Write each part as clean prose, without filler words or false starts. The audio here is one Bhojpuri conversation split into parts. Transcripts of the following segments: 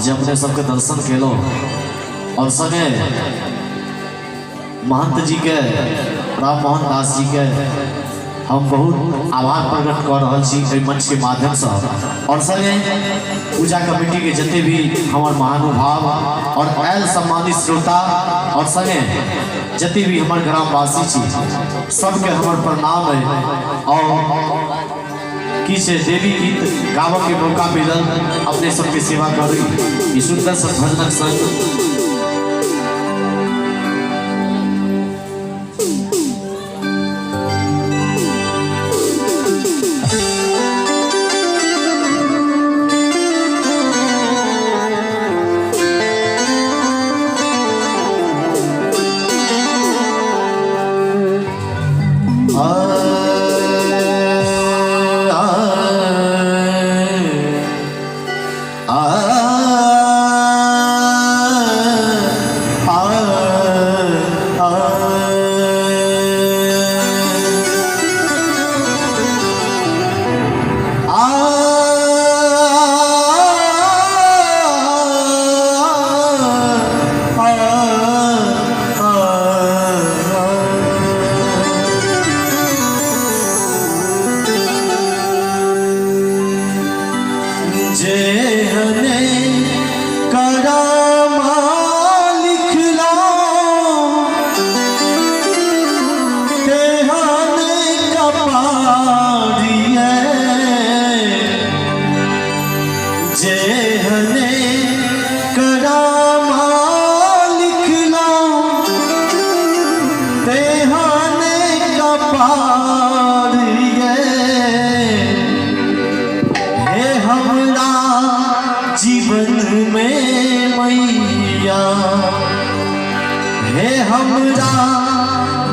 जे अपने सबके दर्शन केलो और संगे महंत जी के राम मोहन दास जी के हम बहुत आभार प्रकट कर रहा छी मंच के माध्यम से और संगे पूजा कमेटी के जितने भी हमारे महानुभाव और एल सम्मानित श्रोता और संगे जितने भी हमारे ग्रामवासी छी सबके हमारे प्रणाम है और किस देवी गीत गाव के मौका मिलल अपने सबके सेवा करी सुंदर सा भजनक संग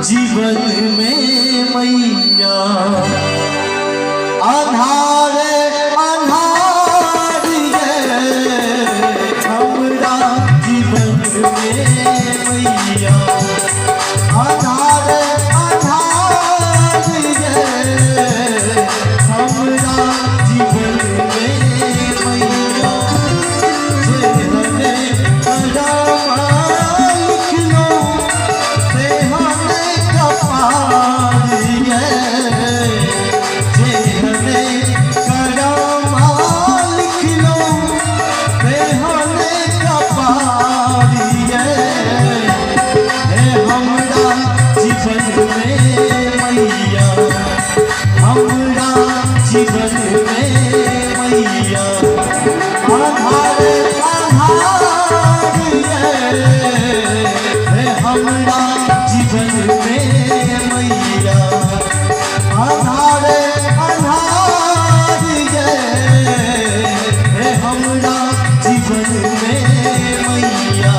जीवन में मैया आधारे आधार हमरा जीवन में मैया आधारे आधार हमरा जीवन में मैया जीवन में मैया आधार आधार हमरा जीवन में मैया आधार आधार हमरा जीवन में मैया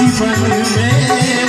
जीवन में